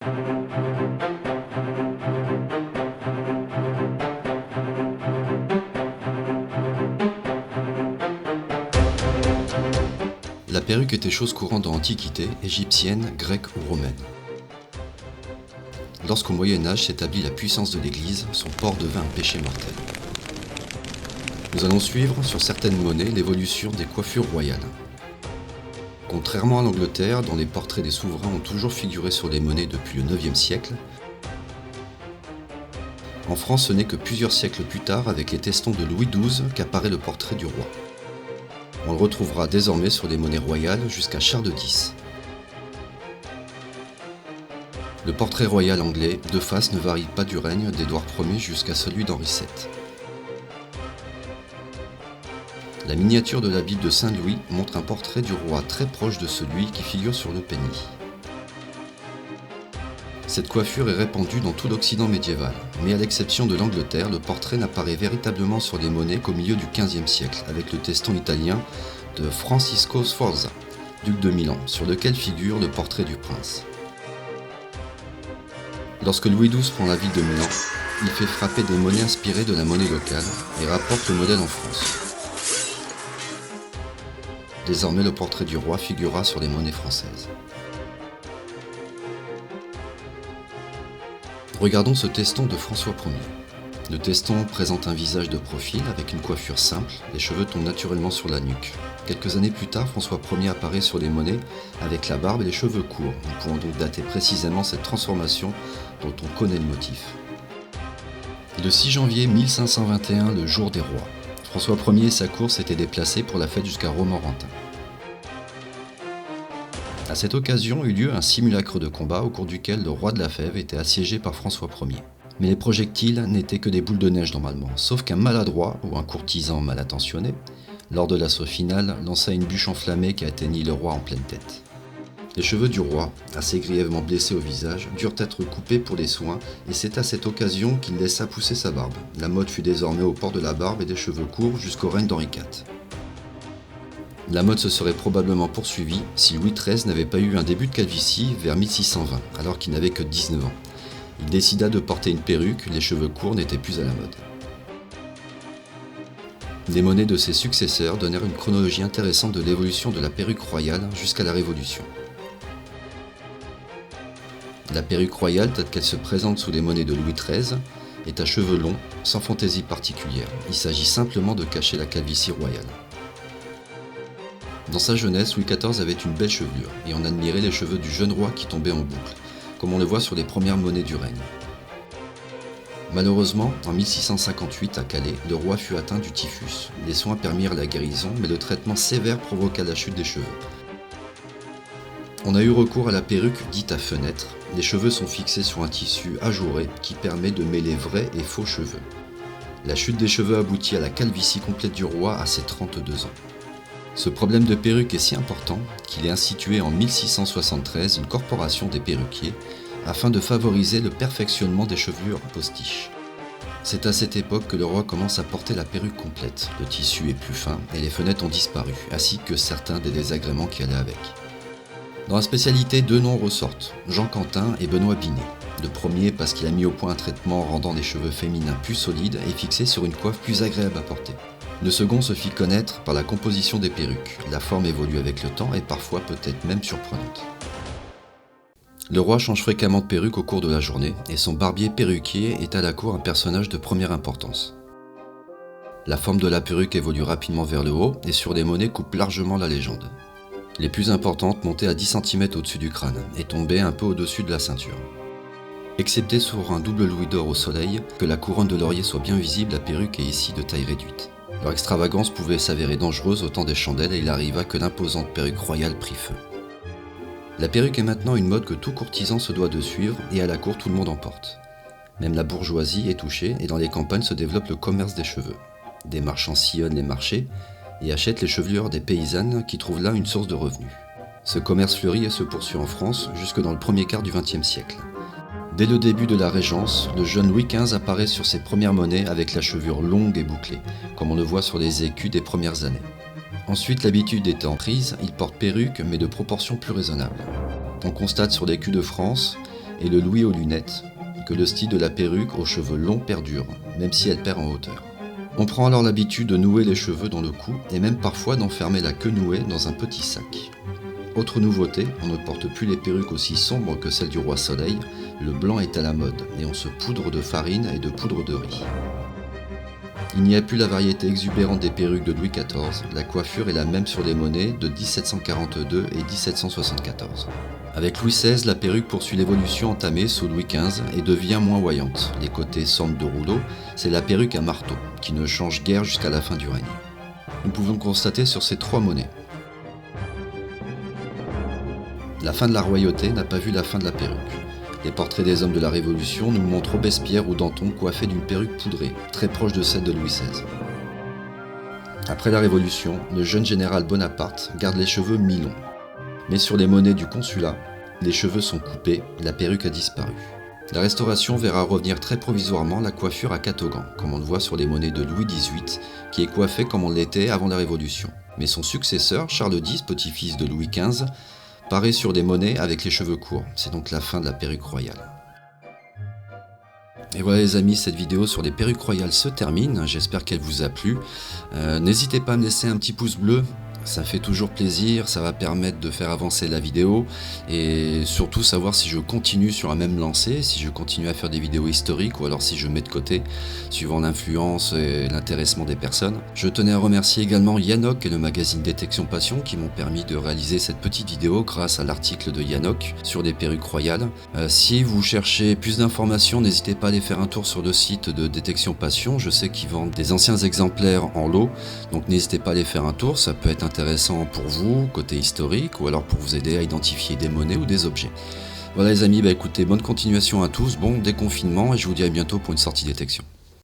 La perruque était chose courante dans l'Antiquité, égyptienne, grecque ou romaine. Lorsqu'au Moyen-Âge s'établit la puissance de l'Église, son port devint un péché mortel. Nous allons suivre, sur certaines monnaies, l'évolution des coiffures royales. Contrairement à l'Angleterre, dont les portraits des souverains ont toujours figuré sur les monnaies depuis le IXe siècle, en France ce n'est que plusieurs siècles plus tard, avec les testons de Louis XII, qu'apparaît le portrait du roi. On le retrouvera désormais sur les monnaies royales jusqu'à Charles X. Le portrait royal anglais, de face, ne varie pas du règne d'Édouard Ier jusqu'à celui d'Henri VII. La miniature de la Bible de Saint-Louis montre un portrait du roi très proche de celui qui figure sur le penny. Cette coiffure est répandue dans tout l'Occident médiéval, mais à l'exception de l'Angleterre, le portrait n'apparaît véritablement sur les monnaies qu'au milieu du XVe siècle, avec le teston italien de Francisco Sforza, duc de Milan, sur lequel figure le portrait du prince. Lorsque Louis XII prend la ville de Milan, il fait frapper des monnaies inspirées de la monnaie locale et rapporte le modèle en France. Désormais, le portrait du roi figurera sur les monnaies françaises. Regardons ce teston de François Ier. Le teston présente un visage de profil avec une coiffure simple, les cheveux tombent naturellement sur la nuque. Quelques années plus tard, François Ier apparaît sur les monnaies avec la barbe et les cheveux courts. Nous pouvons donc dater précisément cette transformation dont on connaît le motif. Le 6 janvier 1521, le jour des rois. François Ier et sa cour s'étaient déplacés pour la fête jusqu'à Romorantin. À cette occasion eut lieu un simulacre de combat au cours duquel le roi de la Fève était assiégé par François Ier. Mais les projectiles n'étaient que des boules de neige normalement, sauf qu'un maladroit ou un courtisan mal attentionné, lors de l'assaut final, lança une bûche enflammée qui atteignit le roi en pleine tête. Les cheveux du roi, assez grièvement blessés au visage, durent être coupés pour les soins et c'est à cette occasion qu'il laissa pousser sa barbe. La mode fut désormais au port de la barbe et des cheveux courts jusqu'au règne d'Henri IV. La mode se serait probablement poursuivie si Louis XIII n'avait pas eu un début de calvitie vers 1620, alors qu'il n'avait que 19 ans. Il décida de porter une perruque, les cheveux courts n'étaient plus à la mode. Les monnaies de ses successeurs donnèrent une chronologie intéressante de l'évolution de la perruque royale jusqu'à la Révolution. La perruque royale, telle qu'elle se présente sous les monnaies de Louis XIII, est à cheveux longs, sans fantaisie particulière. Il s'agit simplement de cacher la calvitie royale. Dans sa jeunesse, Louis XIV avait une belle chevelure, et on admirait les cheveux du jeune roi qui tombaient en boucle, comme on le voit sur les premières monnaies du règne. Malheureusement, en 1658 à Calais, le roi fut atteint du typhus. Les soins permirent la guérison, mais le traitement sévère provoqua la chute des cheveux. On a eu recours à la perruque dite à fenêtre. Les cheveux sont fixés sur un tissu ajouré qui permet de mêler vrais et faux cheveux. La chute des cheveux aboutit à la calvitie complète du roi à ses 32 ans. Ce problème de perruque est si important qu'il est institué en 1673 une corporation des perruquiers afin de favoriser le perfectionnement des chevelures postiches. C'est à cette époque que le roi commence à porter la perruque complète. Le tissu est plus fin et les fenêtres ont disparu, ainsi que certains des désagréments qui allaient avec. Dans la spécialité, deux noms ressortent, Jean Quentin et Benoît Binet. Le premier parce qu'il a mis au point un traitement rendant les cheveux féminins plus solides et fixés sur une coiffe plus agréable à porter. Le second se fit connaître par la composition des perruques. La forme évolue avec le temps et parfois peut-être même surprenante. Le roi change fréquemment de perruque au cours de la journée et son barbier perruquier est à la cour un personnage de première importance. La forme de la perruque évolue rapidement vers le haut et sur les monnaies coupe largement la légende. Les plus importantes montaient à 10 cm au-dessus du crâne et tombaient un peu au-dessus de la ceinture. Excepté sur un double louis d'or au soleil, que la couronne de laurier soit bien visible, la perruque est ici de taille réduite. Leur extravagance pouvait s'avérer dangereuse au temps des chandelles et il arriva que l'imposante perruque royale prit feu. La perruque est maintenant une mode que tout courtisan se doit de suivre et à la cour tout le monde en porte. Même la bourgeoisie est touchée et dans les campagnes se développe le commerce des cheveux. Des marchands sillonnent les marchés et achètent les chevelures des paysannes qui trouvent là une source de revenus. Ce commerce fleurit et se poursuit en France jusque dans le premier quart du XXe siècle. Dès le début de la Régence, le jeune Louis XV apparaît sur ses premières monnaies avec la chevelure longue et bouclée, comme on le voit sur les écus des premières années. Ensuite, l'habitude étant prise, il porte perruque mais de proportions plus raisonnables. On constate sur l'écu de France et le louis aux lunettes, que le style de la perruque aux cheveux longs perdure, même si elle perd en hauteur. On prend alors l'habitude de nouer les cheveux dans le cou et même parfois d'enfermer la queue nouée dans un petit sac. Autre nouveauté, on ne porte plus les perruques aussi sombres que celles du roi Soleil, le blanc est à la mode et on se poudre de farine et de poudre de riz. Il n'y a plus la variété exubérante des perruques de Louis XIV, la coiffure est la même sur les monnaies de 1742 et 1774. Avec Louis XVI, la perruque poursuit l'évolution entamée sous Louis XV et devient moins voyante. Les côtés semblent de rouleau, c'est la perruque à marteau, qui ne change guère jusqu'à la fin du règne. Nous pouvons le constater sur ces 3 monnaies. La fin de la royauté n'a pas vu la fin de la perruque. Les portraits des hommes de la Révolution nous montrent Robespierre ou Danton coiffés d'une perruque poudrée, très proche de celle de Louis XVI. Après la Révolution, le jeune général Bonaparte garde les cheveux mi-longs. Mais sur les monnaies du consulat, les cheveux sont coupés, la perruque a disparu. La Restauration verra revenir très provisoirement la coiffure à catogan, comme on le voit sur les monnaies de Louis XVIII, qui est coiffé comme on l'était avant la Révolution. Mais son successeur, Charles X, petit-fils de Louis XV, paraît sur des monnaies avec les cheveux courts. C'est donc la fin de la perruque royale. Et voilà les amis, cette vidéo sur les perruques royales se termine. J'espère qu'elle vous a plu. N'hésitez pas à me laisser un petit pouce bleu. Ça fait toujours plaisir, ça va permettre de faire avancer la vidéo et surtout savoir si je continue sur la même lancée, si je continue à faire des vidéos historiques ou alors si je mets de côté, suivant l'influence et l'intéressement des personnes. Je tenais à remercier également Yannock et le magazine Détection Passion qui m'ont permis de réaliser cette petite vidéo grâce à l'article de Yannock sur des perruques royales. Si vous cherchez plus d'informations, n'hésitez pas à aller faire un tour sur le site de Détection Passion. Je sais qu'ils vendent des anciens exemplaires en lot, donc n'hésitez pas à aller faire un tour, ça peut être intéressant pour vous, côté historique, ou alors pour vous aider à identifier des monnaies ou des objets. Voilà les amis, écoutez, bonne continuation à tous, bon déconfinement et je vous dis à bientôt pour une sortie détection.